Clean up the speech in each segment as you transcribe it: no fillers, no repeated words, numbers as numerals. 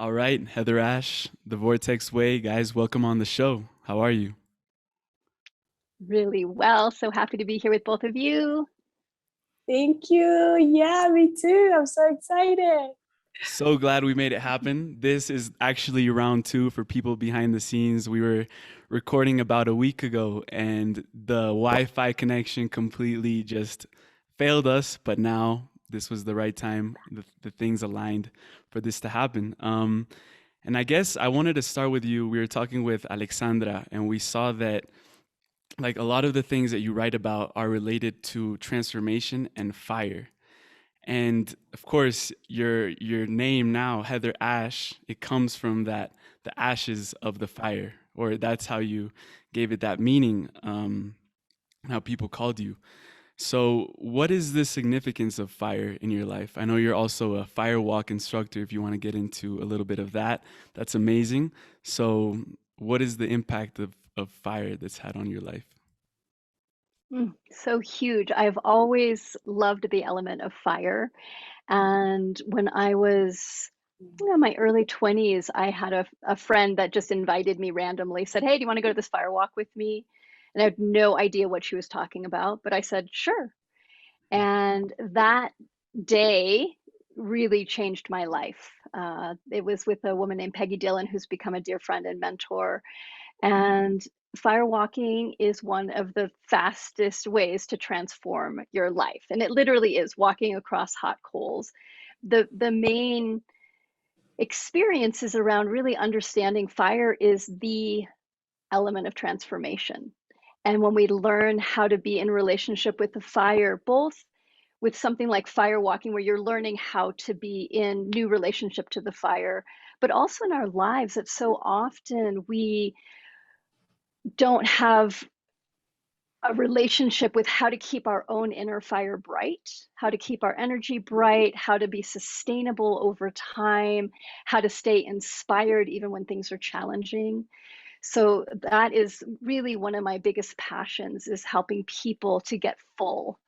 All right, HeatherAsh, the Vortex Way, guys, welcome on the show. How are you? Really well. So happy to be here with both of you. Thank you. Yeah, me too. I'm so excited. So glad we made it happen. This is actually round two for people behind the scenes. We were recording about a week ago and the Wi Fi connection completely just failed us, but now this was the right time. The things aligned for this to happen. And I guess I wanted to start with you. We were talking with Alexandra and we saw that like a lot of the things that you write about are related to transformation and fire. And of course, your name now, Heather Ash, it comes from that the ashes of the fire, or that's how you gave it that meaning, how people called you. So, what is the significance of fire in your life? I know you're also a fire walk instructor. If you want to get into a little bit of that, that's amazing. So, what is the impact of fire that's had on your life? So huge. I've always loved the element of fire. And when I was in my early 20s, I had a friend that just invited me randomly, said, "Hey, do you want to go to this fire walk with me?" And I had no idea what she was talking about, but I said, "Sure." And that day really changed my life. It was with a woman named Peggy Dillon, who's become a dear friend and mentor. And firewalking is one of the fastest ways to transform your life. And it literally is walking across hot coals. The main experience is around really understanding fire is the element of transformation. And when we learn how to be in relationship with the fire, both with something like fire walking, where you're learning how to be in new relationship to the fire, but also in our lives, that so often we don't have a relationship with how to keep our own inner fire bright, how to keep our energy bright, how to be sustainable over time, how to stay inspired even when things are challenging. So that is really one of my biggest passions, is helping people to get full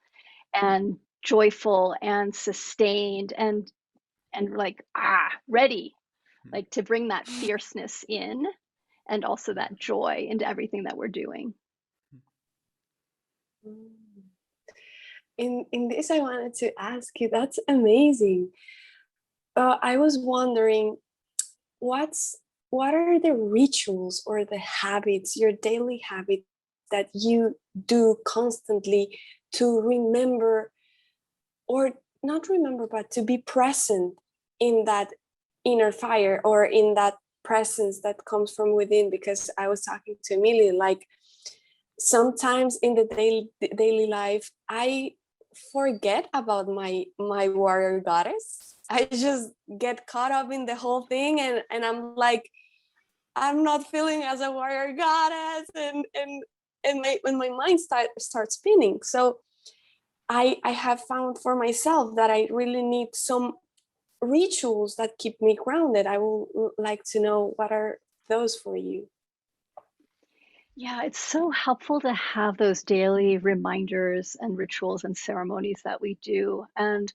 and joyful and sustained and like ready, like to bring that fierceness in and also that joy into everything that we're doing. Mm. In this, I wanted to ask you, that's amazing. I was wondering, what are the rituals or the habits, your daily habits that you do constantly to remember, or not remember, but to be present in that inner fire or in that presence that comes from within? Because I was talking to Emilio, like sometimes in the daily life, I forget about my warrior goddess. I just get caught up in the whole thing, and I'm like, I'm not feeling as a warrior goddess, and when my mind starts spinning. So I have found for myself that I really need some rituals that keep me grounded. I will like to know, what are those for you? Yeah, it's so helpful to have those daily reminders and rituals and ceremonies that we do. And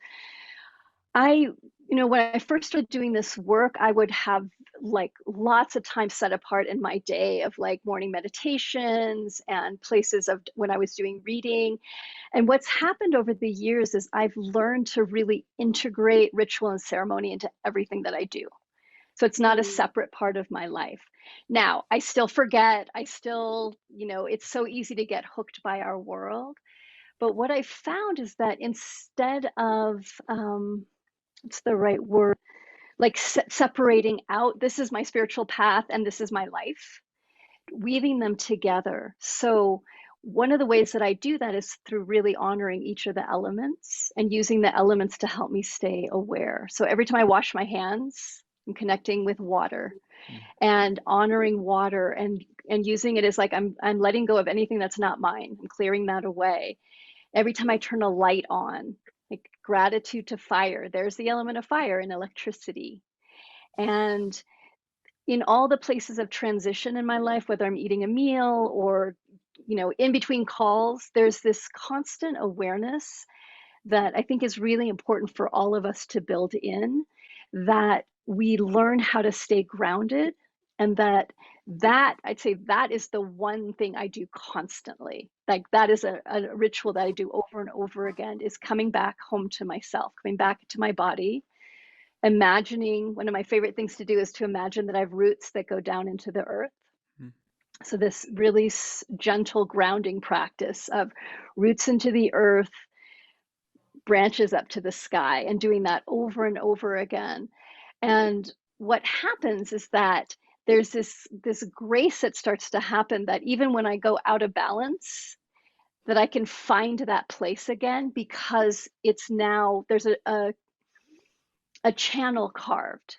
when I first started doing this work, I would have like lots of time set apart in my day of like morning meditations and places of when I was doing reading. And what's happened over the years is I've learned to really integrate ritual and ceremony into everything that I do. So it's not a Mm. separate part of my life. Now, I still forget. I still, it's so easy to get hooked by our world. But what I found is that instead of, what's the right word? Like separating out, this is my spiritual path and this is my life, weaving them together. So one of the ways that I do that is through really honoring each of the elements and using the elements to help me stay aware. So every time I wash my hands, I'm connecting with water and honoring water and using it as like I'm letting go of anything that's not mine. I'm clearing that away. Every time I turn a light on, like gratitude to fire, there's the element of fire and electricity. And in all the places of transition in my life, whether I'm eating a meal or, in between calls, there's this constant awareness that I think is really important for all of us to build in, that we learn how to stay grounded, and that I'd say that is the one thing I do constantly. Like that is a ritual that I do over and over again, is coming back home to myself, coming back to my body, imagining. One of my favorite things to do is to imagine that I have roots that go down into the earth. Mm. So this really gentle grounding practice of roots into the earth, branches up to the sky, and doing that over and over again. And what happens is that there's this grace that starts to happen, that even when I go out of balance, that I can find that place again, because it's now there's a channel carved.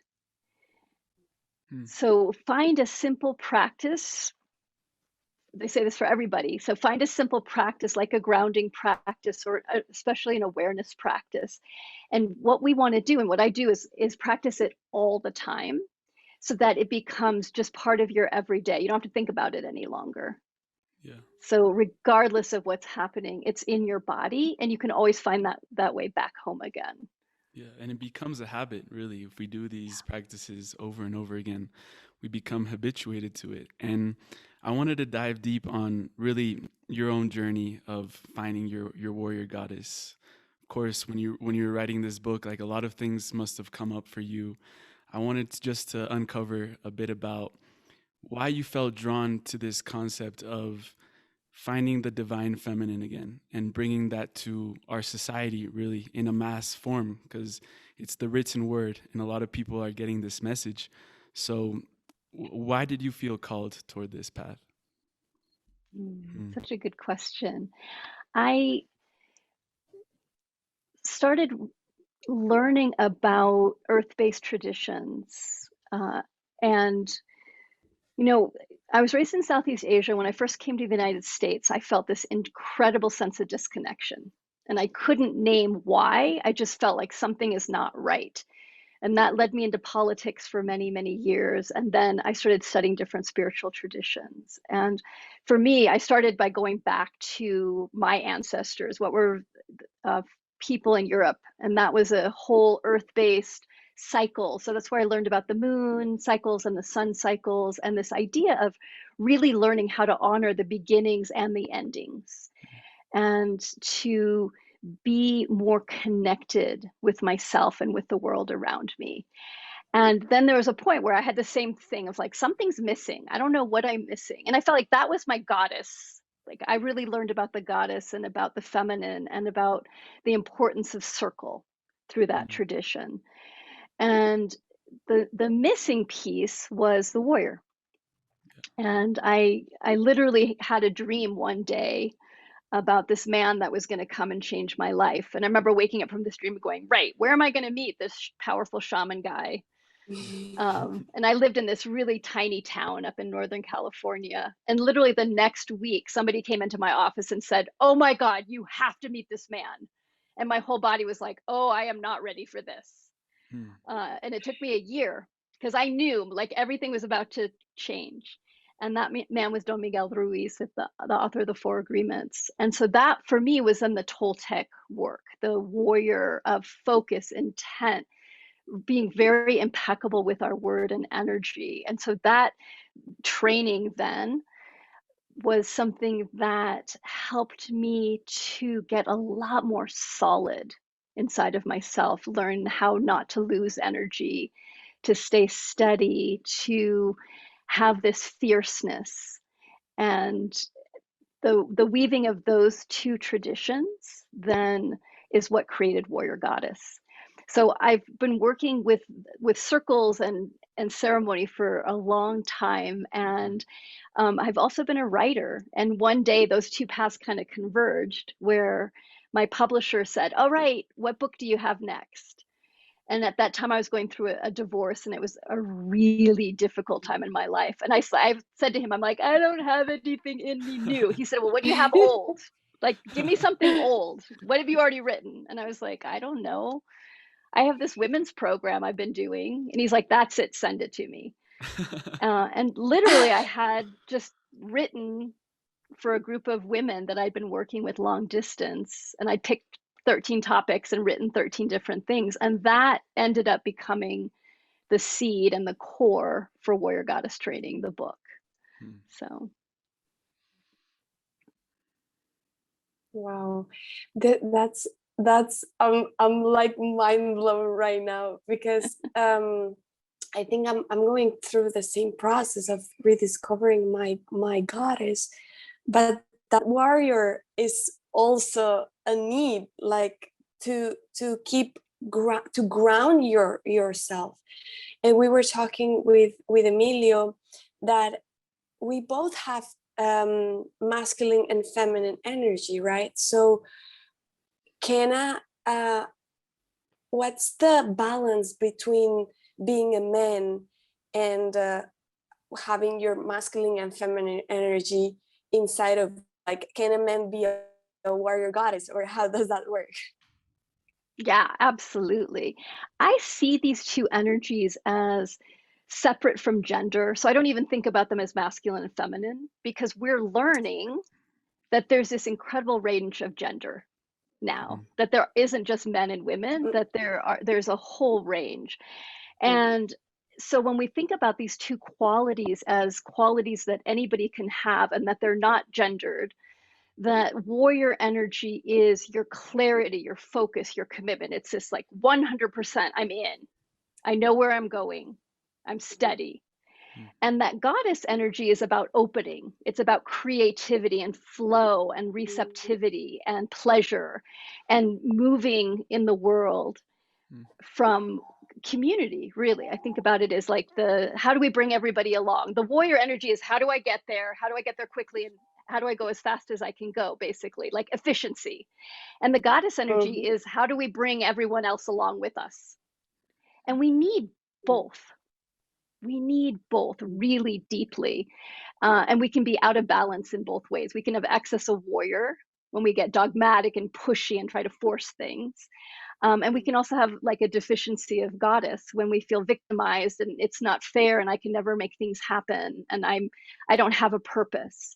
So find a simple practice. They say this for everybody. So find a simple practice, like a grounding practice, or especially an awareness practice. And what we want to do, and what I do, is practice it all the time, so that it becomes just part of your everyday. You don't have to think about it any longer. Yeah. So regardless of what's happening, it's in your body, and you can always find that way back home again. Yeah, and it becomes a habit, really. If we do these practices over and over again, we become habituated to it. And I wanted to dive deep on really your own journey of finding your warrior goddess. Of course, when you were writing this book, like, a lot of things must have come up for you. I wanted just to uncover a bit about why you felt drawn to this concept of finding the divine feminine again and bringing that to our society, really, in a mass form, because it's the written word and a lot of people are getting this message. So why did you feel called toward this path? Such a good question. I started learning about earth-based traditions, and I was raised in Southeast Asia. When I first came to the United States, I felt this incredible sense of disconnection, and I couldn't name why. I just felt like something is not right. And that led me into politics for many, many years. And then I started studying different spiritual traditions. And for me, I started by going back to my ancestors, what were people in Europe. And that was a whole earth-based cycle. So that's where I learned about the moon cycles and the sun cycles, and this idea of really learning how to honor the beginnings and the endings, and to be more connected with myself and with the world around me. And then there was a point where I had the same thing of like, something's missing. I don't know what I'm missing. And I felt like that was my goddess. Like, I really learned about the goddess and about the feminine and about the importance of circle through that tradition. And the missing piece was the warrior. And I literally had a dream one day about this man that was going to come and change my life. And I remember waking up from this dream going, right, where am I going to meet this powerful shaman guy? And I lived in this really tiny town up in Northern California. And literally the next week, somebody came into my office and said, oh my God, you have to meet this man. And my whole body was like, oh, I am not ready for this. And it took me a year, because I knew like everything was about to change. And that man was Don Miguel Ruiz, the author of the Four Agreements. And so that for me was in the Toltec work, the warrior of focus, intent, being very impeccable with our word and energy. And so that training then was something that helped me to get a lot more solid inside of myself, learn how not to lose energy, to stay steady, to have this fierceness. And the weaving of those two traditions then is what created Warrior Goddess. So I've been working with circles and ceremony for a long time. And I've also been a writer. And one day those two paths kind of converged, where my publisher said, all right, what book do you have next? And at that time I was going through a divorce, and it was a really difficult time in my life. And I said to him, I'm like, I don't have anything in me new. He said, well, what do you have old? Like, give me something old. What have you already written? And I was like, I don't know. I have this women's program I've been doing. And he's like, that's it, send it to me. And literally I had just written for a group of women that I'd been working with long distance, and I picked 13 topics and written 13 different things. And that ended up becoming the seed and the core for Warrior Goddess Training, the book. So. Wow, that's I'm like mind blown right now, because I think I'm going through the same process of rediscovering my goddess, but that warrior is also a need, like to keep to ground yourself. And we were talking with Emilio that we both have masculine and feminine energy, right? So what's the balance between being a man and having your masculine and feminine energy inside of, like, can a man be a warrior goddess, or how does that work? Yeah, absolutely. I see these two energies as separate from gender. So I don't even think about them as masculine and feminine, because we're learning that there's this incredible range of gender now, that there isn't just men and women, that there's a whole range. And so when we think about these two qualities as qualities that anybody can have and that they're not gendered, that warrior energy is your clarity, your focus, your commitment. It's this like 100%, I'm in. I know where I'm going. I'm steady. And that goddess energy is about opening. It's about creativity and flow and receptivity and pleasure and moving in the world from community, really. I think about it as like how do we bring everybody along? The warrior energy is, how do I get there? How do I get there quickly? And how do I go as fast as I can go, basically, like efficiency. And the goddess energy is, how do we bring everyone else along with us? And we need both. We need both really deeply. And we can be out of balance in both ways. We can have excess of warrior when we get dogmatic and pushy and try to force things. And we can also have like a deficiency of goddess when we feel victimized and it's not fair and I can never make things happen and I don't have a purpose.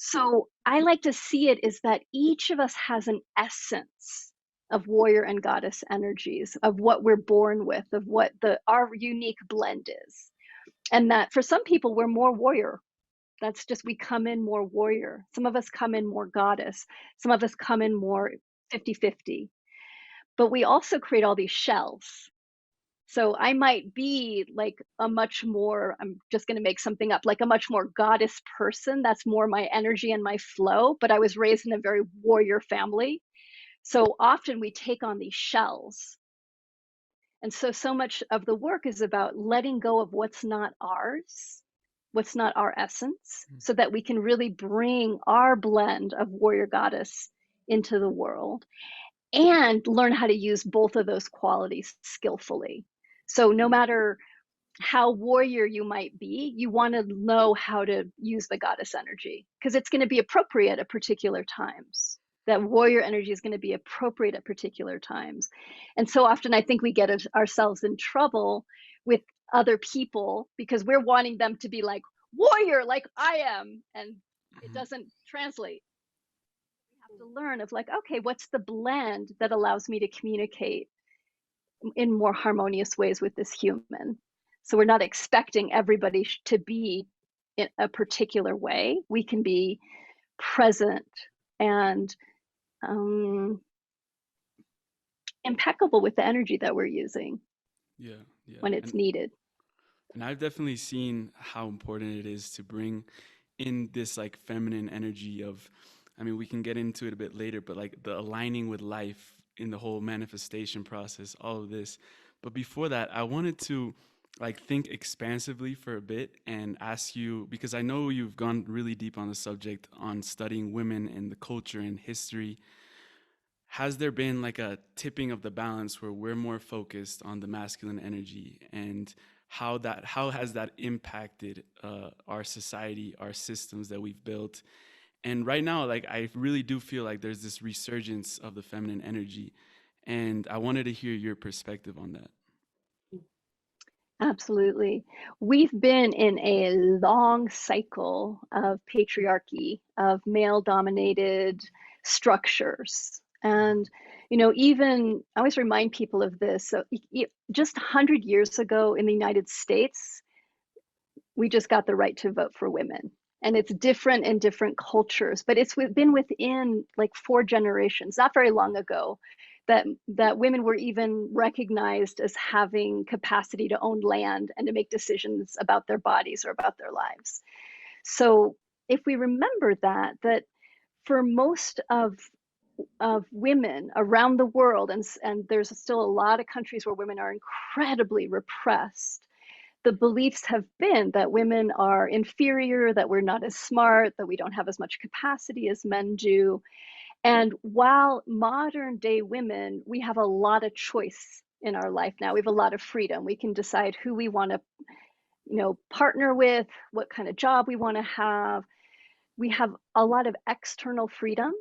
So I like to see it as that each of us has an essence of warrior and goddess energies, of what we're born with, of what our unique blend is. And that for some people, we're more warrior. That's just, we come in more warrior. Some of us come in more goddess. Some of us come in more 50-50. But we also create all these shells. So I might be like a much more, I'm just going to make something up, like a much more goddess person. That's more my energy and my flow. But I was raised in a very warrior family. So often we take on these shells. And so much of the work is about letting go of what's not ours, what's not our essence, so that we can really bring our blend of warrior goddess into the world and learn how to use both of those qualities skillfully. So no matter how warrior you might be, you want to know how to use the goddess energy, because it's going to be appropriate at particular times. That warrior energy is going to be appropriate at particular times. And so often I think we get ourselves in trouble with other people because we're wanting them to be like warrior, like I am, and it doesn't translate. We have to learn of like, okay, what's the blend that allows me to communicate in more harmonious ways with this human? So we're not expecting everybody to be in a particular way. We can be present and impeccable with the energy that we're using when it's needed. And I've definitely seen how important it is to bring in this like feminine energy of, I mean, we can get into it a bit later, but like the aligning with life in the whole manifestation process, all of this. But before that, I wanted to like think expansively for a bit and ask you, because I know you've gone really deep on the subject on studying women and the culture and history. Has there been like a tipping of the balance where we're more focused on the masculine energy, and how has that impacted our society, our systems that we've built? And right now, like, I really do feel like there's this resurgence of the feminine energy, and I wanted to hear your perspective on that. Absolutely. We've been in a long cycle of patriarchy, of male-dominated structures. And, you know, even I always remind people of this. So just 100 years ago in the United States, we just got the right to vote for women. And it's different in different cultures, but it's been within like 4 generations, not very long ago, that women were even recognized as having capacity to own land and to make decisions about their bodies or about their lives. So if we remember that for most of women around the world, and there's still a lot of countries where women are incredibly repressed, the beliefs have been that women are inferior, that we're not as smart, that we don't have as much capacity as men do. And while modern day women, we have a lot of choice in our life now. We have a lot of freedom. We can decide who we want to, you know, partner with, what kind of job we want to have. We have a lot of external freedom.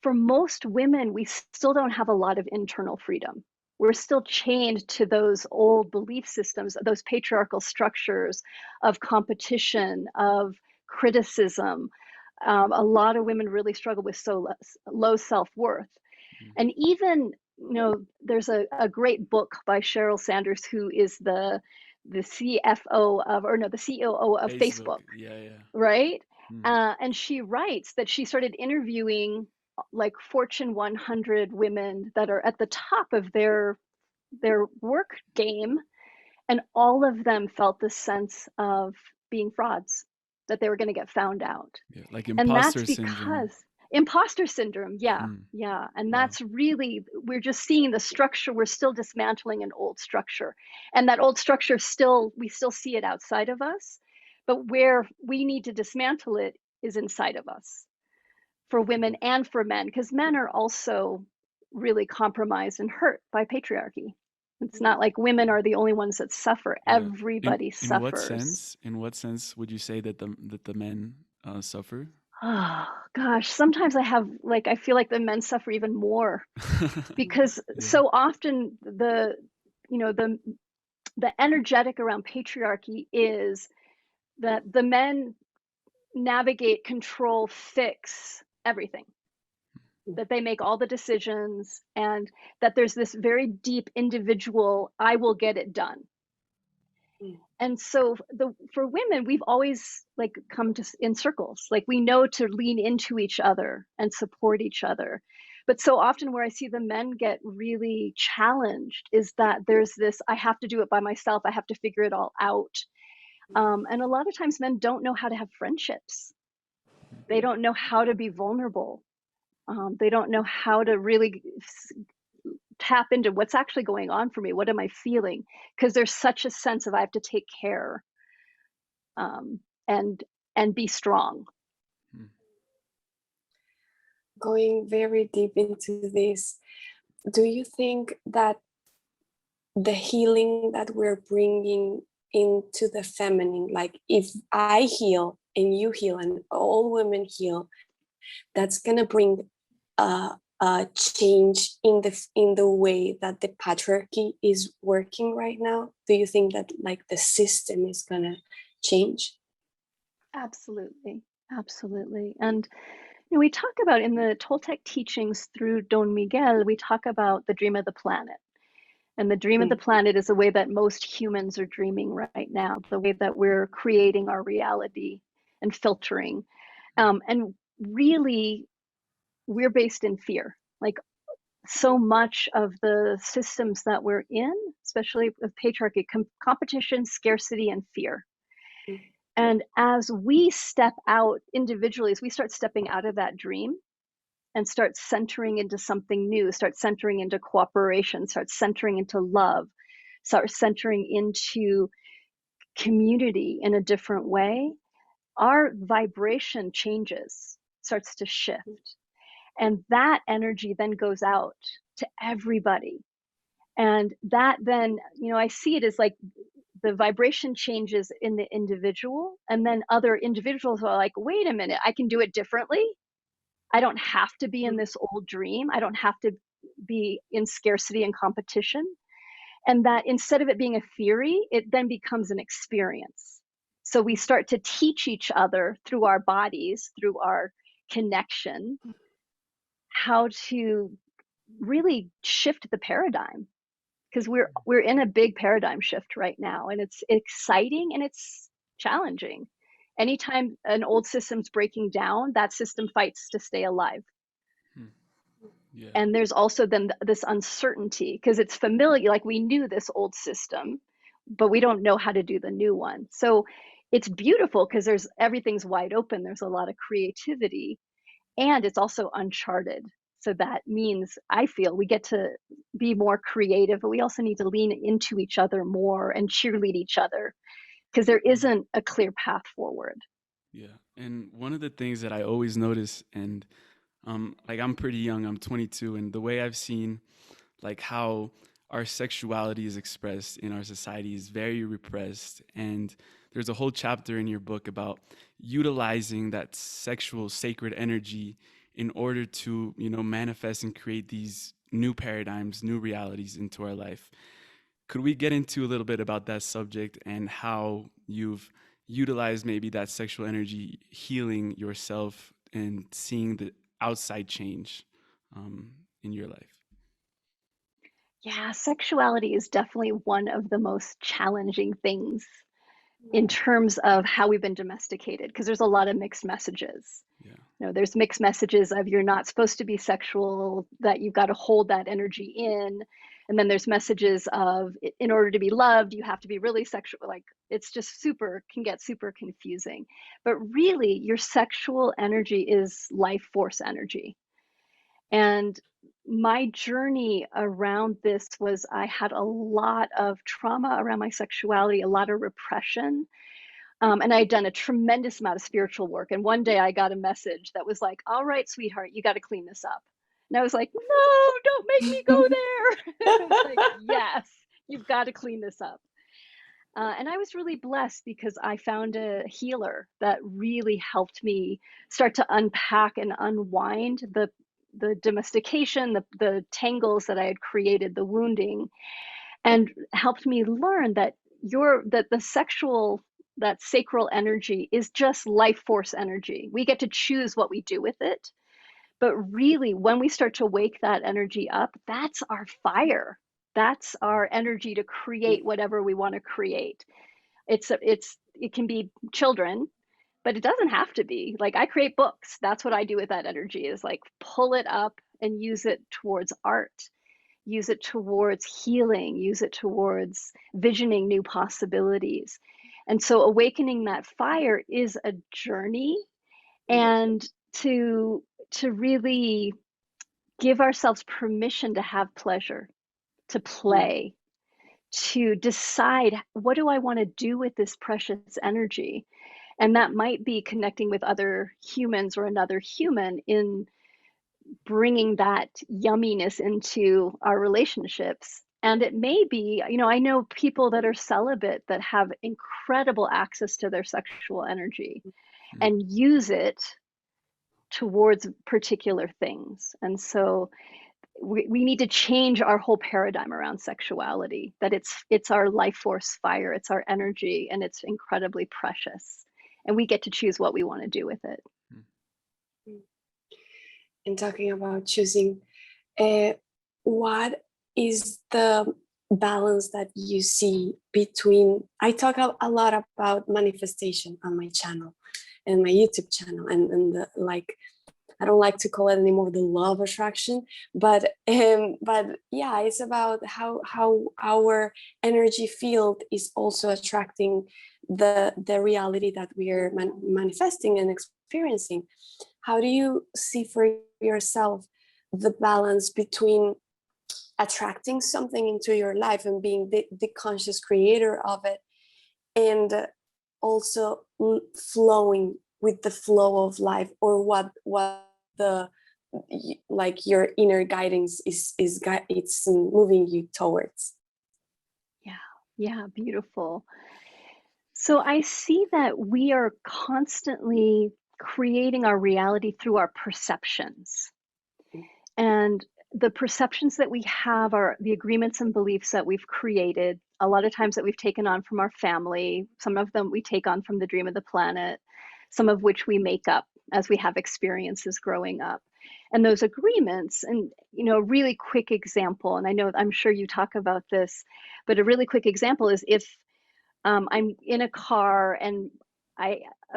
For most women, we still don't have a lot of internal freedom. We're still chained to those old belief systems, those patriarchal structures of competition, of criticism. A lot of women really struggle with so low self-worth. And even, you know, there's a great book by Sheryl Sanders, who is the CFO of, or no, the COO of Facebook, Yeah. right? And she writes that she started interviewing like Fortune 100 women that are at the top of their work game, and all of them felt the sense of being frauds, that they were going to get found out. Yeah, like And that's imposter syndrome. because imposter syndrome, yeah. And Wow. that's really, we're just seeing the structure. We're still dismantling an old structure, and that old structure we still see it outside of us, but where we need to dismantle it is inside of us, for women and for men, because men are also really compromised and hurt by patriarchy. It's not like women are the only ones that suffer. Yeah. Everybody In what suffers. sense? In what sense would you say that the men suffer? Oh gosh, sometimes I feel like the men suffer even more, because Yeah. so often the energetic around patriarchy is that the men navigate, control, fix everything, that they make all the decisions, and that there's this very deep individual, I will get it done. And so for women, we've always like come to in circles, like we know to lean into each other and support each other. But so often where I see the men get really challenged is that there's this, I have to do it by myself, I have to figure it all out. And a lot of times men don't know how to have friendships. They don't know how to be vulnerable. They don't know how to really tap into what's actually going on for me. What am I feeling? Because there's such a sense of I have to take care, and be strong. Going very deep into this, do you think that the healing that we're bringing into the feminine, like if I heal and you heal and all women heal, that's gonna bring a change in the way that the patriarchy is working right now? Do you think that like the system is gonna change? Absolutely. And we talk about in the Toltec teachings through Don Miguel, we talk about the dream of the planet. And the dream of the planet is the way that most humans are dreaming right now, the way that we're creating our reality and filtering. And really, we're based in fear. Like so much of the systems that we're in, especially with patriarchy, competition, scarcity, and fear. And as we step out individually, as we start stepping out of that dream and start centering into something new, start centering into cooperation, start centering into love, start centering into community in a different way, our vibration changes, starts to shift. And that energy then goes out to everybody. And that then, I see it as like the vibration changes in the individual, and then other individuals are like, wait a minute, I can do it differently. I don't have to be in this old dream. I don't have to be in scarcity and competition. And that instead of it being a theory, it then becomes an experience. So we start to teach each other through our bodies, through our connection, how to really shift the paradigm, because we're in a big paradigm shift right now, and it's exciting and it's challenging. Anytime an old system's breaking down, that system fights to stay alive. Hmm. Yeah. And there's also then this uncertainty, because it's familiar, like we knew this old system, but we don't know how to do the new one. So it's beautiful because everything's wide open, there's a lot of creativity, and it's also uncharted. So that means, I feel, we get to be more creative, but we also need to lean into each other more and cheerlead each other, because there isn't a clear path forward. Yeah. And one of the things that I always notice, and like I'm pretty young, I'm 22, and the way I've seen like how our sexuality is expressed in our society is very repressed. And there's a whole chapter in your book about utilizing that sexual sacred energy in order to, manifest and create these new paradigms, new realities into our life. Could we get into a little bit about that subject and how you've utilized maybe that sexual energy healing yourself and seeing the outside change in your life? Yeah, sexuality is definitely one of the most challenging things in terms of how we've been domesticated, because there's a lot of mixed messages. Yeah. There's mixed messages of you're not supposed to be sexual, that you've got to hold that energy in. And then there's messages of, in order to be loved, you have to be really sexual. Like, it's just can get super confusing. But really, your sexual energy is life force energy. And my journey around this was, I had a lot of trauma around my sexuality, a lot of repression. And I'd done a tremendous amount of spiritual work. And one day I got a message that was like, all right, sweetheart, you got to clean this up. And I was like, no, don't make me go there. I was like, yes, you've got to clean this up. And I was really blessed because I found a healer that really helped me start to unpack and unwind the domestication, the tangles that I had created, the wounding, and helped me learn that the sexual, that sacral energy is just life force energy. We get to choose what we do with it. But really, when we start to wake that energy up, that's our fire. That's our energy to create whatever we want to create. It can be children, but it doesn't have to be. Like, I create books. That's what I do with that energy, is like pull it up and use it towards art, use it towards healing, use it towards visioning new possibilities. And so awakening that fire is a journey, and to really give ourselves permission to have pleasure, to play, to decide, what do I want to do with this precious energy? And that might be connecting with other humans or another human in bringing that yumminess into our relationships. And it may be, I know people that are celibate that have incredible access to their sexual energy and use it towards particular things. And so we need to change our whole paradigm around sexuality, that it's our life force fire, it's our energy, and it's incredibly precious. And we get to choose what we want to do with it. And talking about choosing, what is the balance that you see between, I talk a lot about manifestation on my channel and my YouTube channel, and I don't like to call it anymore the law of attraction, but yeah, it's about how our energy field is also attracting the reality that we are manifesting and experiencing. How do you see for yourself the balance between attracting something into your life and being the conscious creator of it, and also flowing with the flow of life, or what the, like, your inner guidance is it's moving you towards? Yeah, beautiful. So I see that we are constantly creating our reality through our perceptions. And the perceptions that we have are the agreements and beliefs that we've created, a lot of times that we've taken on from our family. Some of them we take on from the Dream of the Planet, some of which we make up as we have experiences growing up. And those agreements, and a really quick example, and I'm sure you talk about this, but a really quick example is if I'm in a car and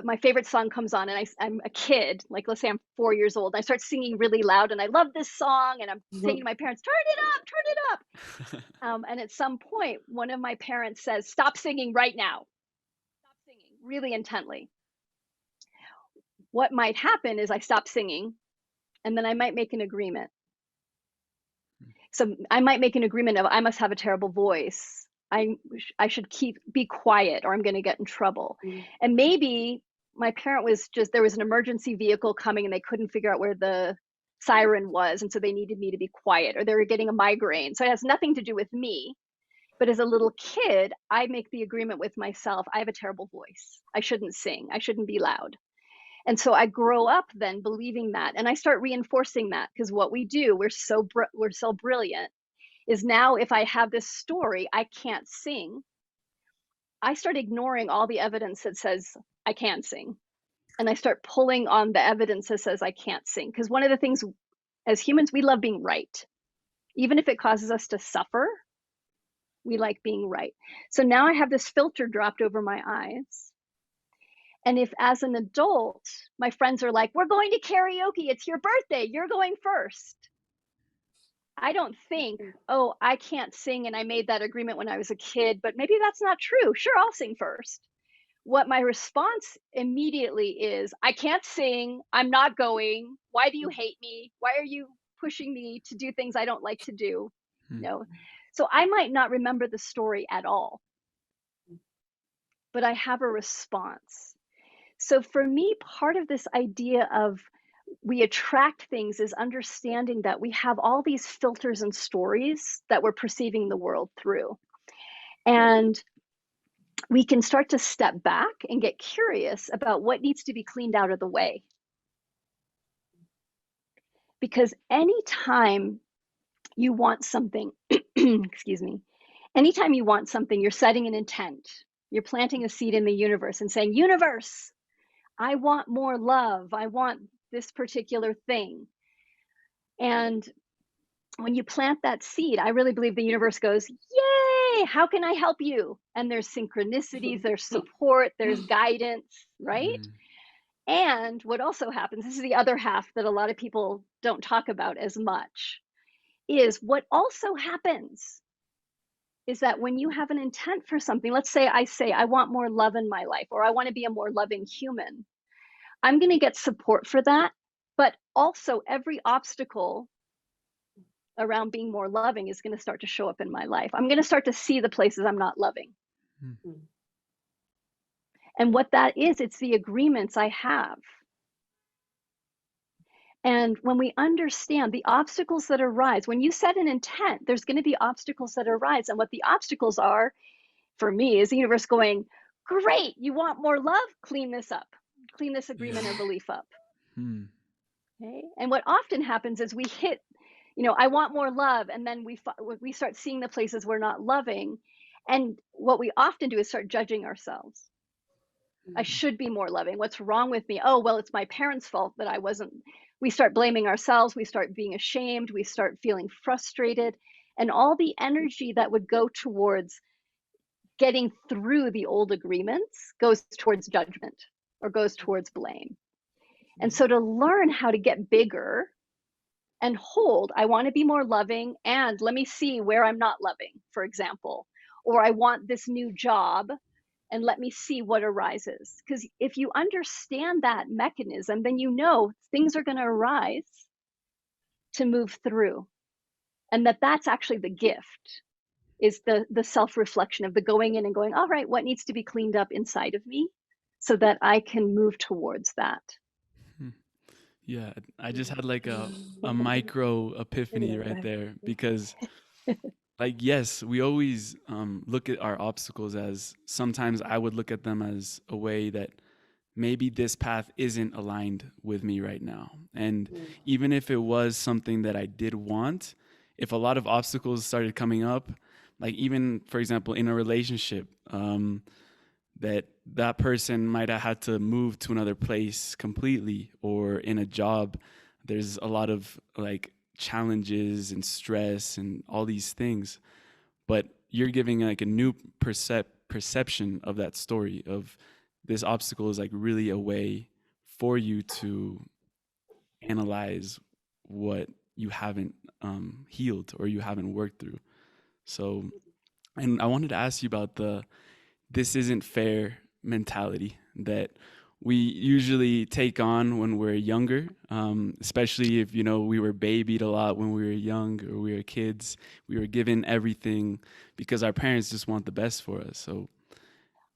my favorite song comes on, and I'm a kid, like let's say I'm 4 years old, and I start singing really loud, and I love this song, and I'm saying to my parents, turn it up. And at some point, one of my parents says, stop singing right now. Stop singing really intently. What might happen is I stop singing, and then I might make an agreement. So I might make an agreement of, I must have a terrible voice. I should be quiet, or I'm going to get in trouble. And maybe my parent there was an emergency vehicle coming and they couldn't figure out where the siren was. And so they needed me to be quiet, or they were getting a migraine. So it has nothing to do with me. But as a little kid, I make the agreement with myself. I have a terrible voice. I shouldn't sing. I shouldn't be loud. And so I grow up then believing that, and I start reinforcing that, because what we do, we're so brilliant, is now if I have this story, I can't sing, I start ignoring all the evidence that says I can sing. And I start pulling on the evidence that says I can't sing. Because one of the things as humans, we love being right. Even if it causes us to suffer, we like being right. So now I have this filter dropped over my eyes. And if as an adult, my friends are like, we're going to karaoke, it's your birthday, you're going first. I don't think, oh, I can't sing and I made that agreement when I was a kid, but maybe that's not true. Sure, I'll sing first. What my response immediately is, I can't sing, I'm not going. Why do you hate me? Why are you pushing me to do things I don't like to do? No. So I might not remember the story at all, but I have a response. So for me, part of this idea of we attract things is understanding that we have all these filters and stories that we're perceiving the world through. And we can start to step back and get curious about what needs to be cleaned out of the way. Because anytime you want something, excuse me, anytime you want something, you're setting an intent. You're planting a seed in the universe and saying, universe, I want more love. I want this particular thing. And when you plant that seed, I really believe the universe goes, yay, how can I help you? And there's synchronicities, there's support, there's guidance, right? And what also happens, this is the other half that a lot of people don't talk about as much, is what also happens is that when you have an intent for something, let's say I want more love in my life, or I want to be a more loving human, I'm going to get support for that. But also every obstacle around being more loving is going to start to show up in my life. I'm going to start to see the places I'm not loving. And what that is, it's the agreements I have. And when we understand the obstacles that arise, when you set an intent, there's going to be obstacles that arise. And what the obstacles are, for me, is the universe going, great, you want more love? Clean this up. Clean this agreement or belief up. Okay? And what often happens is we hit, I want more love, and then we start seeing the places we're not loving. And what we often do is start judging ourselves. I should be more loving. What's wrong with me? Oh, well, it's my parents' fault that I wasn't. We start blaming ourselves. We start being ashamed. We start feeling frustrated. And all the energy that would go towards getting through the old agreements goes towards judgment or goes towards blame. And so to learn how to get bigger and hold, I want to be more loving, and let me see where I'm not loving, for example, or I want this new job, and let me see what arises. Because if you understand that mechanism, then things are going to arise to move through. And that's actually the gift, is the self-reflection of the going in and going, all right, what needs to be cleaned up inside of me so that I can move towards that. Yeah, I just had like a micro epiphany right there, because yes, we always look at our obstacles as, sometimes I would look at them as a way that maybe this path isn't aligned with me right now. And even if it was something that I did want, if a lot of obstacles started coming up, like even, for example, in a relationship, that person might have had to move to another place completely, or in a job there's a lot of like challenges and stress and all these things, but you're giving like a new perception of that story of this obstacle is like really a way for you to analyze what you haven't healed or you haven't worked through. So, and I wanted to ask you about the this isn't fair mentality that we usually take on when we're younger, especially if, you know, we were babied a lot when we were young or we were kids. We were given everything because our parents just want the best for us. So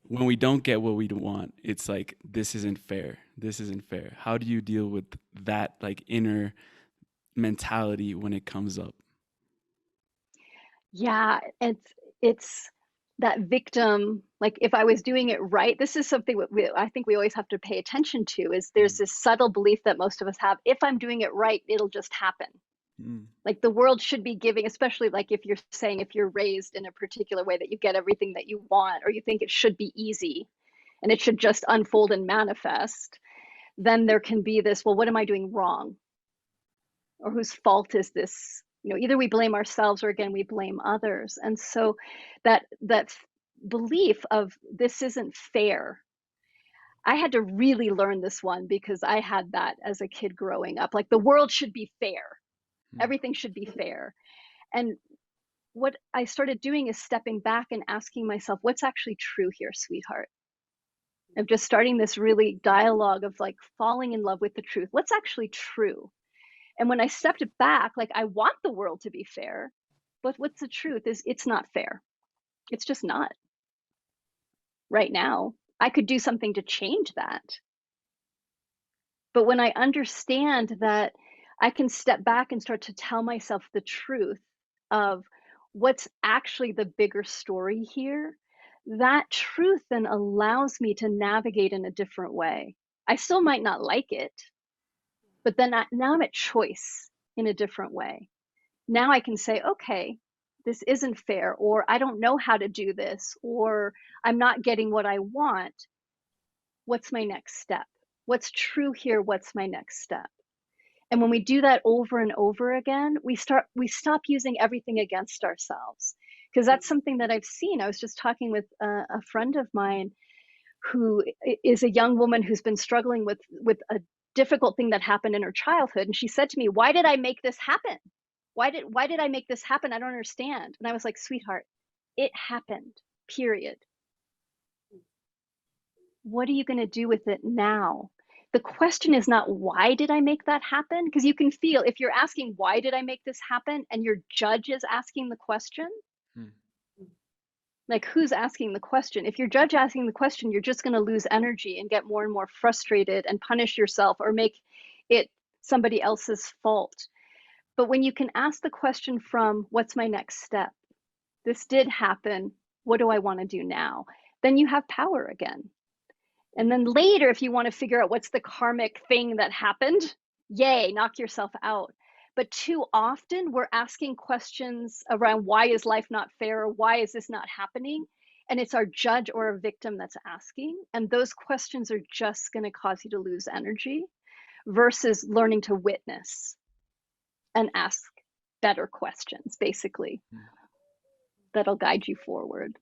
when we don't get what we want, it's like, this isn't fair. This isn't fair. How do you deal with that like inner mentality when it comes up? Yeah, it's that victim, like if I was doing it right, this is something I think we always have to pay attention to, is there's this subtle belief that most of us have, if I'm doing it right, it'll just happen. Like the world should be giving, especially like if you're saying, if you're raised in a particular way that you get everything that you want, or you think it should be easy and it should just unfold and manifest, then there can be this, well, what am I doing wrong? Or whose fault is this? You know, either we blame ourselves or again, we blame others. And so that belief of this isn't fair, I had to really learn this one because I had that as a kid growing up. Like the world should be fair. Everything should be fair. And what I started doing is stepping back and asking myself, what's actually true here, sweetheart? Of just starting this really dialogue of like falling in love with the truth. What's actually true? And when I stepped back, like I want the world to be fair, but what's the truth is it's not fair. It's just not. Right now, I could do something to change that. But when I understand that I can step back and start to tell myself the truth of what's actually the bigger story here, that truth then allows me to navigate in a different way. I still might not like it, but then now I'm at choice in a different way. Now I can say, okay, this isn't fair, or I don't know how to do this, or I'm not getting what I want. What's my next step? What's true here? What's my next step? And when we do that over and over again, we stop using everything against ourselves, because that's something that I've seen. I was just talking with a friend of mine who is a young woman who's been struggling with a difficult thing that happened in her childhood. And she said to me, why did I make this happen? Why did I make this happen? I don't understand. And I was like, sweetheart, it happened, period. What are you going to do with it now? The question is not, why did I make that happen? Because you can feel, if you're asking, why did I make this happen? And your judge is asking the question, like who's asking the question? If your judge asking the question, you're just going to lose energy and get more and more frustrated and punish yourself or make it somebody else's fault. But when you can ask the question from, what's my next step? This did happen. What do I want to do now? Then you have power again. And then later, if you want to figure out what's the karmic thing that happened, yay, knock yourself out. But too often we're asking questions around, why is life not fair? Or why is this not happening? And it's our judge or a victim that's asking. And those questions are just going to cause you to lose energy versus learning to witness and ask better questions, basically, that'll guide you forward.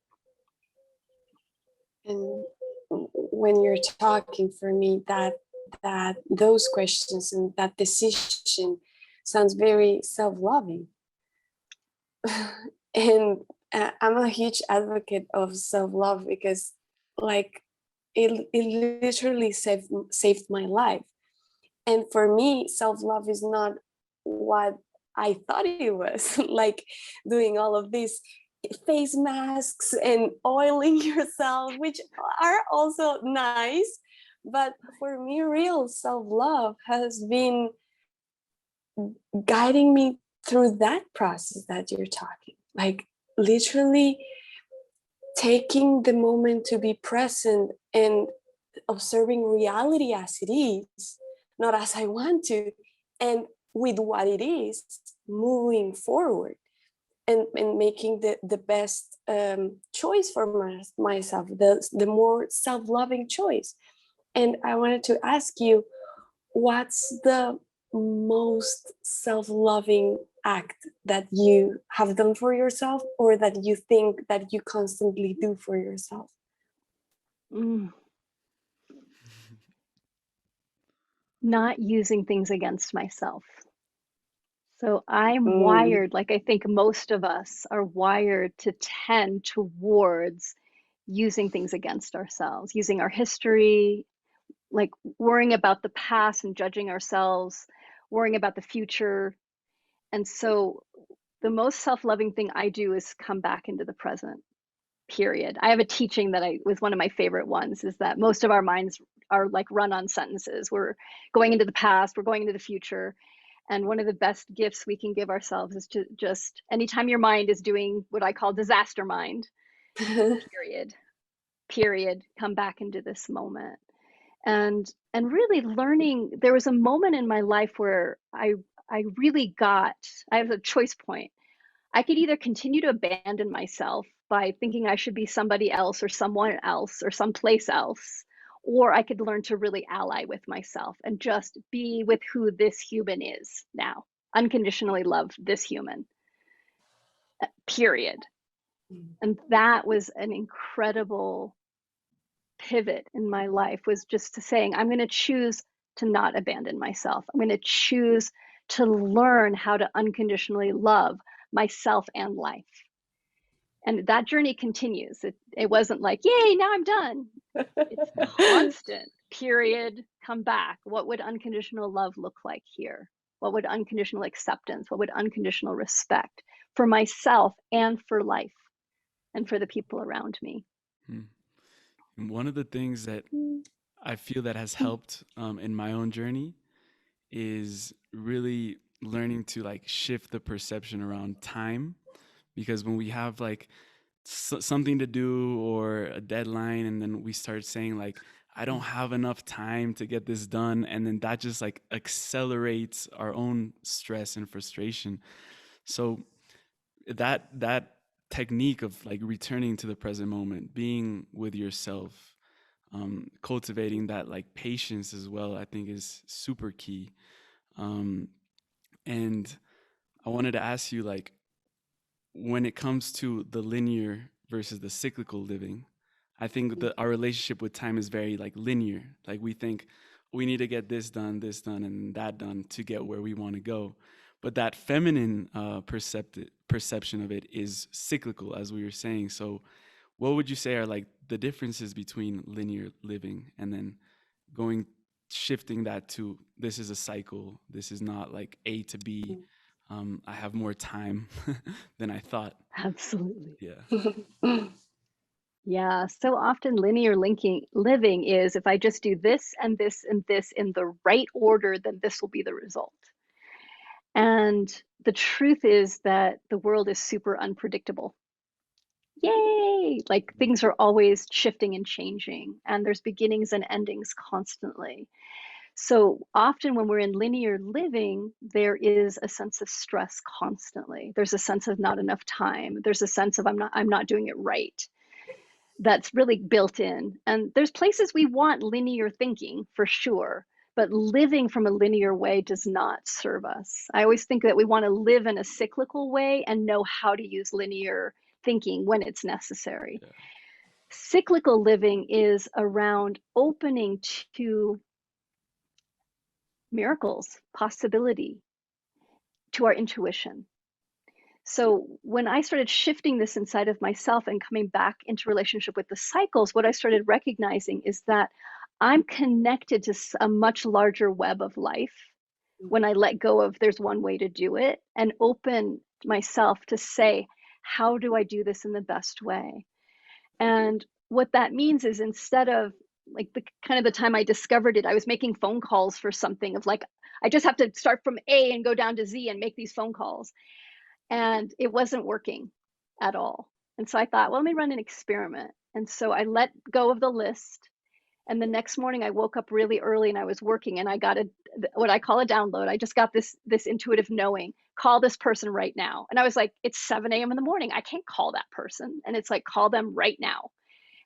And when you're talking, for me, that those questions and that decision sounds very self-loving. And I'm a huge advocate of self-love because, like, it literally saved my life. And for me, self-love is not what I thought it was, like doing all of these face masks and oiling yourself, which are also nice. But for me, real self-love has been guiding me through that process that you're talking, like literally taking the moment to be present and observing reality as it is, not as I want to, and with what it is, moving forward and making the best choice for myself, the more self-loving choice. And I wanted to ask you, what's the most self-loving act that you have done for yourself, or that you think that you constantly do for yourself? Not using things against myself. So I'm wired, like I think most of us are wired to tend towards using things against ourselves, using our history, like worrying about the past and judging ourselves, worrying about the future. And so the most self-loving thing I do is come back into the present, period. I have a teaching that was one of my favorite ones, is that most of our minds are like run-on sentences. We're going into the past, we're going into the future. And one of the best gifts we can give ourselves is to just, anytime your mind is doing what I call disaster mind, period, come back into this moment. And really learning, there was a moment in my life where I really got, I have a choice point. I could either continue to abandon myself by thinking I should be somebody else or someone else or someplace else, or I could learn to really ally with myself and just be with who this human is now, unconditionally love this human, period. And that was an incredible pivot in my life, was just to saying, I'm going to choose to not abandon myself. I'm going to choose to learn how to unconditionally love myself and life. And that journey continues. It wasn't like, yay, now I'm done. It's constant, period, come back. What would unconditional love look like here? What would unconditional acceptance, what would unconditional respect for myself and for life and for the people around me? And one of the things that I feel that has helped in my own journey is really learning to like shift the perception around time, because when we have like something to do or a deadline, and then we start saying like, I don't have enough time to get this done, and then that just like accelerates our own stress and frustration. So that technique of like returning to the present moment, being with yourself, cultivating that like patience as well, I think is super key. And I wanted to ask you, like, when it comes to the linear versus the cyclical living, I think that our relationship with time is very like linear. Like we think we need to get this done, and that done to get where we want to go. But that feminine perception of it is cyclical, as we were saying. So, what would you say are like the differences between linear living and then shifting that to, this is a cycle. This is not like A to B. I have more time than I thought. Absolutely. Yeah. Yeah, so often linear living is, if I just do this and this and this in the right order, then this will be the result. And the truth is that the world is super unpredictable. Yay! Like things are always shifting and changing, and there's beginnings and endings constantly. So often when we're in linear living, there is a sense of stress constantly. There's a sense of not enough time. There's a sense of I'm not doing it right. That's really built in. And there's places we want linear thinking for sure, but living from a linear way does not serve us. I always think that we want to live in a cyclical way and know how to use linear thinking when it's necessary. Yeah. Cyclical living is around opening to miracles, possibility, to our intuition. So when I started shifting this inside of myself and coming back into relationship with the cycles, what I started recognizing is that I'm connected to a much larger web of life when I let go of there's one way to do it and open myself to say, how do I do this in the best way? And what that means is, instead of like the time I discovered it, I was making phone calls for something of like, I just have to start from A and go down to Z and make these phone calls. And it wasn't working at all. And so I thought, well, let me run an experiment. And so I let go of the list. And the next morning I woke up really early and I was working, and I got what I call a download. I just got this intuitive knowing, call this person right now. And I was like, it's 7 a.m. in the morning. I can't call that person. And it's like, call them right now.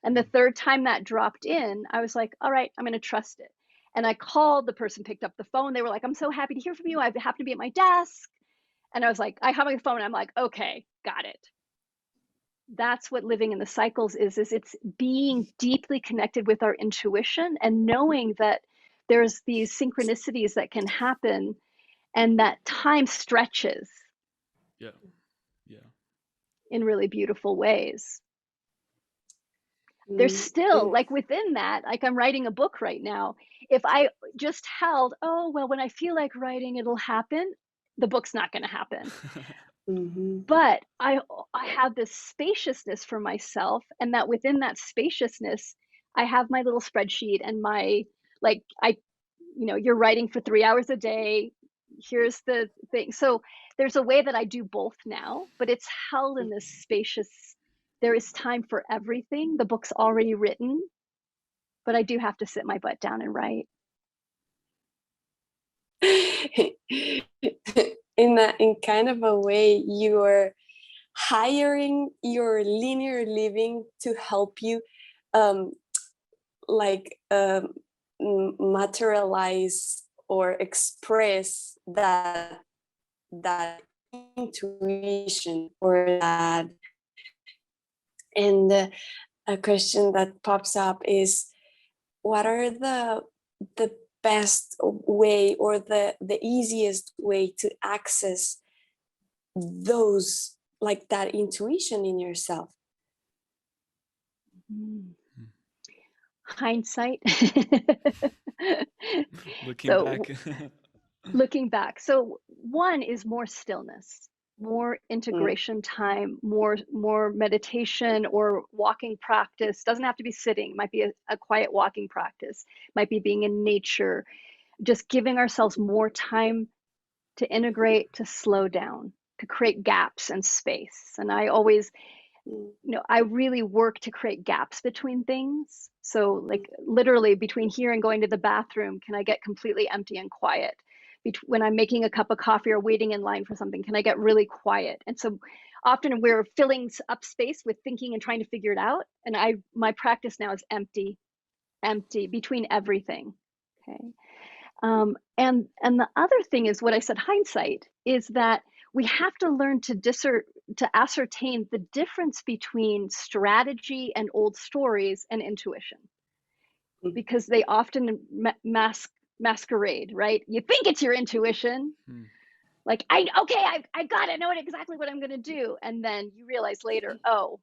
And the third time that dropped in, I was like, all right, I'm going to trust it. And I called, the person picked up the phone. They were like, I'm so happy to hear from you. I happen to be at my desk. And I was like, I have my phone. I'm like, okay, got it. That's what living in the cycles is it's being deeply connected with our intuition and knowing that there's these synchronicities that can happen and that time stretches Yeah. Yeah. in really beautiful ways. There's still, like, within that, like, I'm writing a book right now. If I just held, oh, well, when I feel like writing, it'll happen, the book's not going to happen. But I have this spaciousness for myself, and that within that spaciousness, I have my little spreadsheet and my, like, you're writing for 3 hours a day. Here's the thing. So there's a way that I do both now, but it's held in this spacious, there is time for everything. The book's already written, but I do have to sit my butt down and write. In kind of a way, you are hiring your linear living to help you materialize or express that intuition or that. And a question that pops up is, what are the best way or the easiest way to access those, like that intuition in yourself? Hindsight. Looking back. Looking back. So one is more stillness, more integration time, more meditation or walking practice. Doesn't have to be sitting. Might be a quiet walking practice. Might be being in nature. Just giving ourselves more time to integrate, to slow down, to create gaps and space. And I always, I really work to create gaps between things. So like literally between here and going to the bathroom, can I get completely empty and quiet? When I'm making a cup of coffee or waiting in line for something, can I get really quiet? And so often we're filling up space with thinking and trying to figure it out. And my practice now is empty between everything. Okay. And the other thing is what I said, hindsight, is that we have to learn to ascertain the difference between strategy and old stories and intuition, because they often masquerade, right? You think it's your intuition, like I got it, know exactly what I'm going to do, and then you realize later, oh,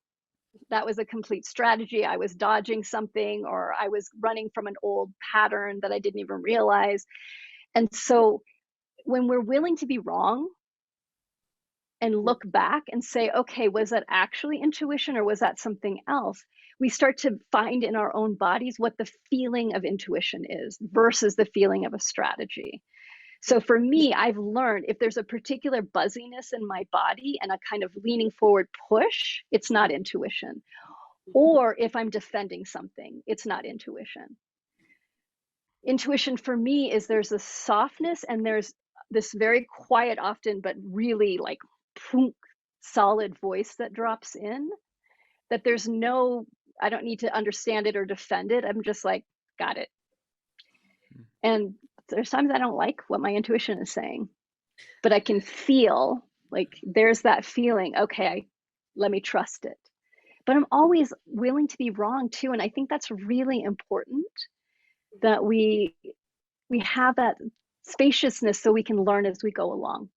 that was a complete strategy. I was dodging something, or I was running from an old pattern that I didn't even realize. And so when we're willing to be wrong and look back and say, okay, was that actually intuition or was that something else? We start to find in our own bodies what the feeling of intuition is versus the feeling of a strategy. So for me, I've learned if there's a particular buzziness in my body and a kind of leaning forward push, it's not intuition. Or if I'm defending something, it's not intuition. Intuition for me is there's a softness and there's this very quiet often, but really like solid voice that drops in, that there's no, I don't need to understand it or defend it. I'm just like, got it. And there's times I don't like what my intuition is saying, but I can feel like there's that feeling, okay, let me trust it. But I'm always willing to be wrong too. And I think that's really important, that we have that spaciousness so we can learn as we go along.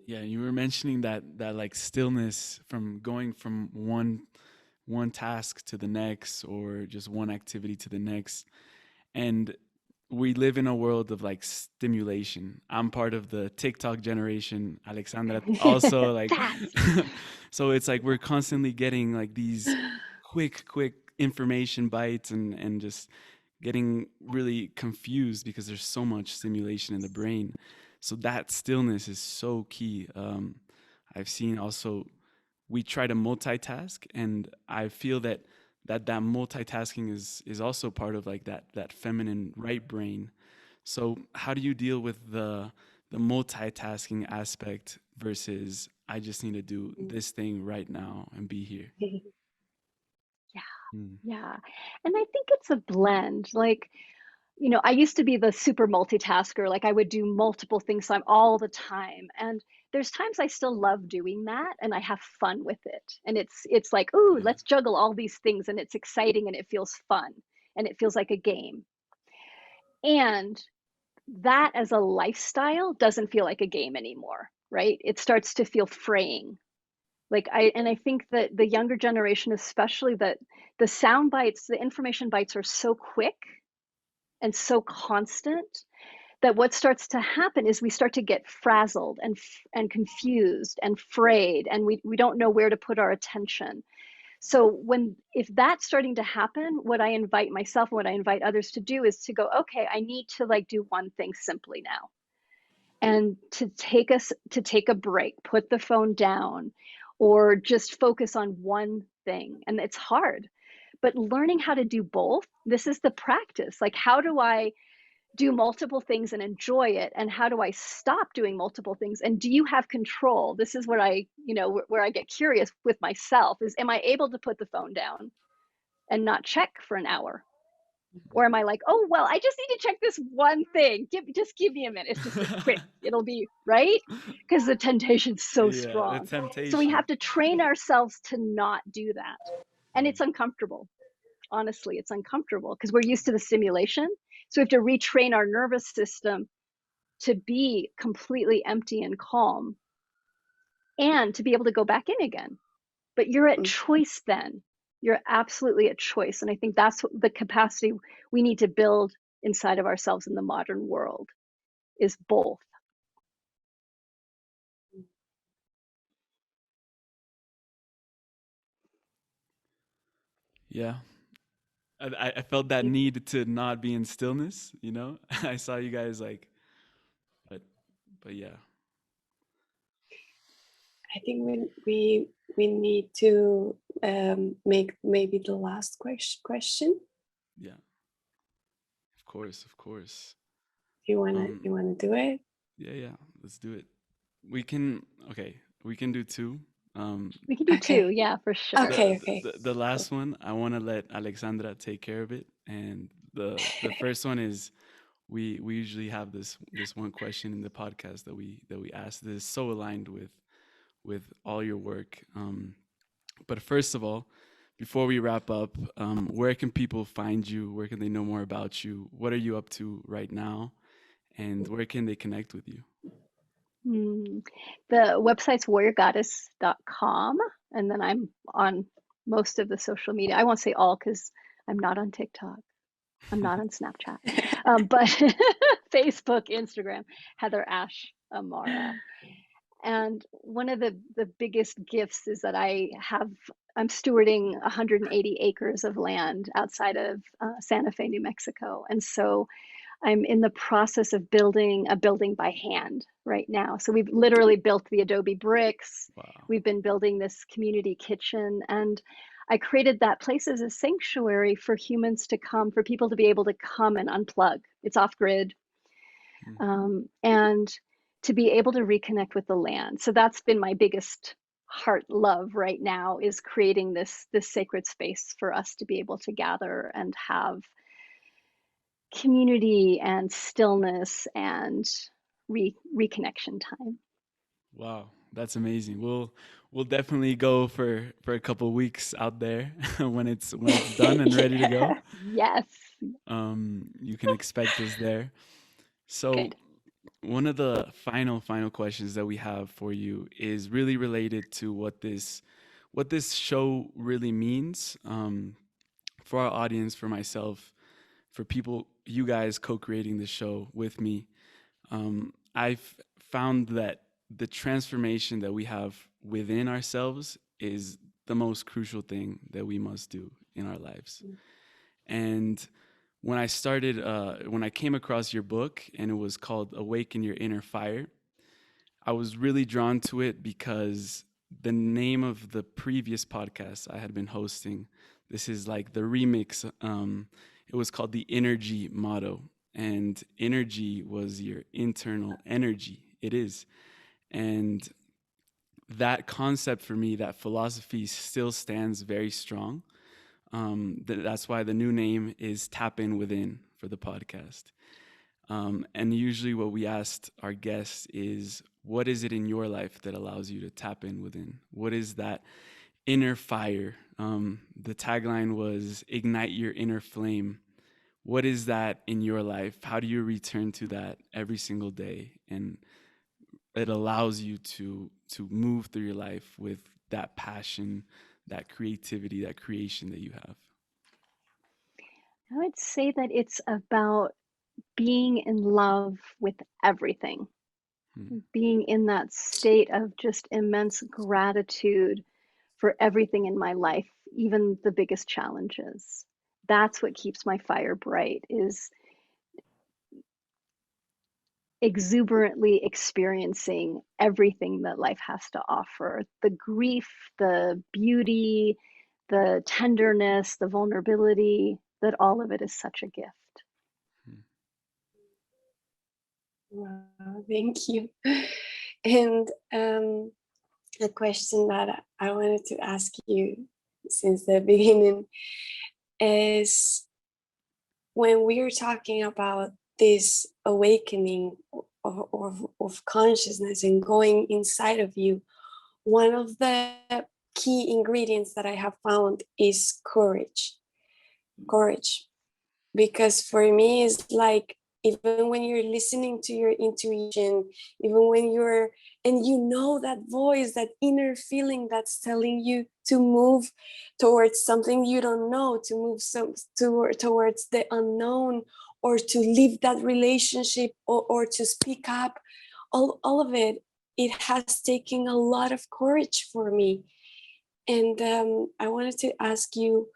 Yeah, you were mentioning that like stillness from going from one task to the next, or just one activity to the next. And we live in a world of like stimulation. I'm part of the TikTok generation. Alexandra also like so it's like we're constantly getting like these quick information bites and just getting really confused because there's so much stimulation in the brain. So that stillness is so key. I've seen also we try to multitask, and I feel that multitasking is also part of like that feminine right brain. So how do you deal with the multitasking aspect versus I just need to do this thing right now and be here? Yeah. Mm. Yeah. And I think it's a blend. Like, I used to be the super multitasker. Like I would do multiple things all the time. And there's times I still love doing that and I have fun with it. And it's like, ooh, Yeah. let's juggle all these things and it's exciting and it feels fun and it feels like a game. And that as a lifestyle doesn't feel like a game anymore, right? It starts to feel fraying. I think that the younger generation, especially, that the sound bites, the information bites are so quick and so constant that what starts to happen is we start to get frazzled and confused and frayed, and we don't know where to put our attention. So if that's starting to happen, what I invite myself and what I invite others to do is to go, okay, I need to like do one thing simply now, and to take a break, put the phone down, or just focus on one thing. And it's hard, but learning how to do both, this is the practice. Like, how do I do multiple things and enjoy it, and how do I stop doing multiple things, and do you have control? This is what where I get curious with myself is, am I able to put the phone down and not check for an hour? Or am I like, oh, well, I just need to check this one thing. Just give me a minute. It's just a quick, it'll be right. Because the temptation's so Yeah, the strong. So we temptation. have to train ourselves to not do that. And it's uncomfortable. Honestly, it's uncomfortable because we're used to the stimulation. So we have to retrain our nervous system to be completely empty and calm and to be able to go back in again. But you're at choice then. You're absolutely at choice. And I think that's the capacity we need to build inside of ourselves in the modern world, is both. Yeah. I felt that need to not be in stillness, you know? I saw you guys like, but but yeah. I think we need to make maybe the last question. Yeah. Of course, of course. You wanna Um you wanna do it? yeah, let's do it. We can okay, we can do two. We can do two, Okay. yeah, for sure. Okay. Okay. The last one, I want to let Alexandra take care of it, and the first one is we usually have this one question in the podcast that we ask. This is so aligned with all your work. But first of all, before we wrap up, where can people find you? Where can they know more about you? What are you up to right now? And where can they connect with you? Hmm. The website's warriorgoddess.com. And then I'm on most of the social media. I won't say all because I'm not on TikTok. I'm not on Snapchat. But Facebook, Instagram, HeatherAsh Amara. And one of the biggest gifts is that I'm stewarding 180 acres of land outside of Santa Fe, New Mexico. And so I'm in the process of building a building by hand right now. So we've literally built the adobe bricks. Wow. We've been building this community kitchen, and I created that place as a sanctuary for humans to come, for people to be able to come and unplug. It's off grid, Mm. and to be able to reconnect with the land. So that's been my biggest heart love right now, is creating this sacred space for us to be able to gather and have community and stillness and reconnection time. Wow, that's amazing. We'll definitely go for a couple weeks out there when it's done and ready to go. Yes. You can expect us there. So Good. one of the final questions that we have for you is really related to what this show really means, for our audience, for myself, for people, you guys co-creating the show with me. I've found that the transformation that we have within ourselves is the most crucial thing that we must do in our lives. And when I came across your book and it was called Awaken Your Inner Fire, I was really drawn to it because the name of the previous podcast I had been hosting, this is like the remix. It was called the Energy Motto, and energy was your internal energy. It is. And that concept for me, that philosophy still stands very strong. That's why the new name is Tap In Within for the podcast. And usually what we asked our guests is, what is it in your life that allows you to tap in within? What is that inner fire? The tagline was ignite your inner flame. What is that in your life? How do you return to that every single day? And it allows you to move through your life with that passion, that creativity, that creation that you have. I would say that it's about being in love with everything, being in that state of just immense gratitude for everything in my life, even the biggest challenges. That's what keeps my fire bright, is exuberantly experiencing everything that life has to offer. The grief, the beauty, the tenderness, the vulnerability, that all of it is such a gift. Wow, thank you. And a question that I wanted to ask you since the beginning is, when we're talking about this awakening of consciousness and going inside of you, one of the key ingredients that I have found is courage. Courage. Because for me, it's like, even when you're listening to your intuition, even when you're, and you know that voice, that inner feeling that's telling you to move towards something you don't know, to move towards the unknown, or to leave that relationship, or to speak up, all of it, it has taken a lot of courage for me. And I wanted to ask you,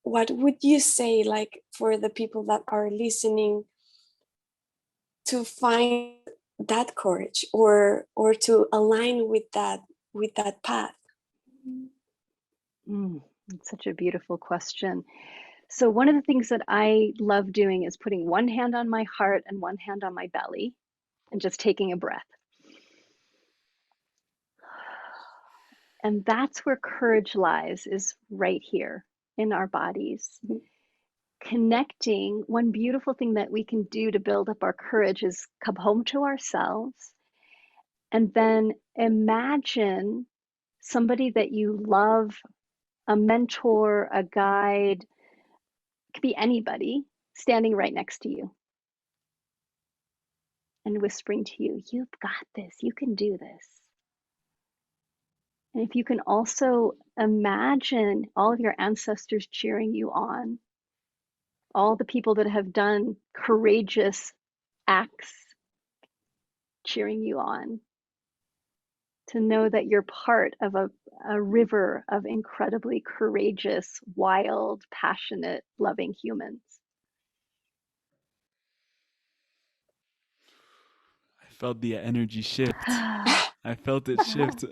what would you say, like, for the people that are listening, to find that courage, or to align with that path? It's such a beautiful question. So one of the things that I love doing is putting one hand on my heart and one hand on my belly and just taking a breath. And that's where courage lies, is right here in our bodies. Connecting, one beautiful thing that we can do to build up our courage is come home to ourselves and then imagine somebody that you love, a mentor, a guide, it could be anybody, standing right next to you and whispering to you, you've got this, you can do this. And if you can also imagine all of your ancestors cheering you on, all the people that have done courageous acts cheering you on, to know that you're part of a river of incredibly courageous, wild, passionate, loving humans. I felt the energy shift. I felt it shift.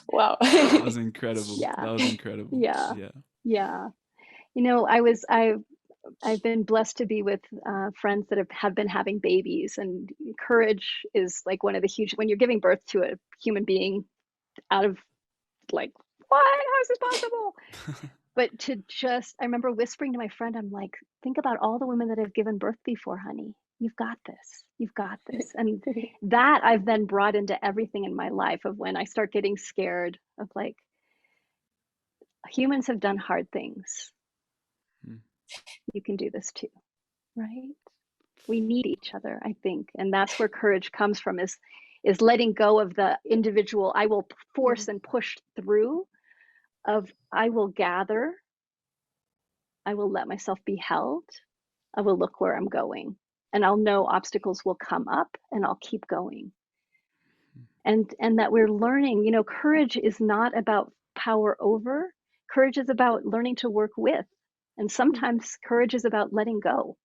Wow. That was incredible. Yeah. That was incredible. Yeah. Yeah. Yeah. You know, I've been blessed to be with friends that have been having babies, and courage is like one of the huge, when you're giving birth to a human being out of, like, what? How is this possible? But to just, I remember whispering to my friend, I'm like, think about all the women that have given birth before, honey. You've got this. You've got this. And that I've then brought into everything in my life, of when I start getting scared of, like, humans have done hard things. You can do this too, right? We need each other, I think. And that's where courage comes from, is letting go of the individual, I will force and push through, of I will gather, I will let myself be held, I will look where I'm going, and I'll know obstacles will come up and I'll keep going. And that we're learning, you know, courage is not about power over, courage is about learning to work with. And sometimes courage is about letting go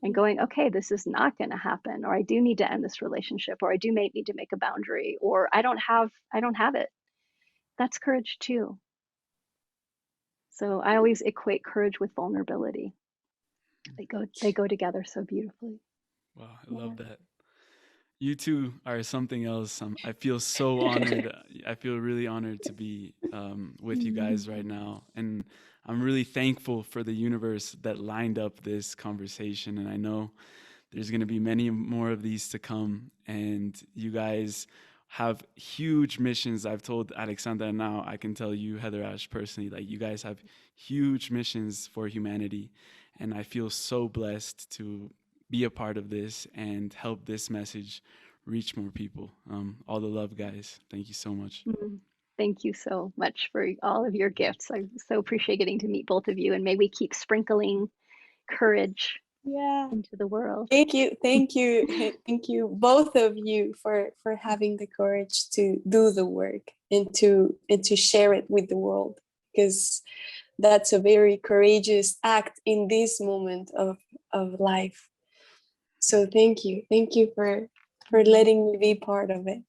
and going, okay, this is not going to happen, or I do need to end this relationship, or I do need to make a boundary, or I don't have it. That's courage too. So I always equate courage with vulnerability. They go together so beautifully. Wow, I love that. You two are something else. I feel so honored. I feel really honored to be with you guys right now, and I'm really thankful for the universe that lined up this conversation. And I know there's going to be many more of these to come, and you guys have huge missions. I've told Alexandra, now I can tell you, HeatherAsh, personally, like, you guys have huge missions for humanity, and I feel so blessed to be a part of this and help this message reach more people. All the love, guys. Thank you so much. Mm. Thank you so much for all of your gifts. I so appreciate getting to meet both of you, and may we keep sprinkling courage Yeah. into the world. Thank you, thank you, both of you, for having the courage to do the work and to share it with the world, because that's a very courageous act in this moment of life. So thank you for letting me be part of it.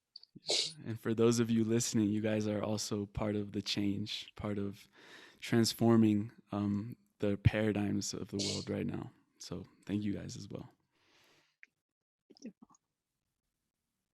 And for those of you listening, you guys are also part of the change, part of transforming the paradigms of the world right now. So thank you guys as well.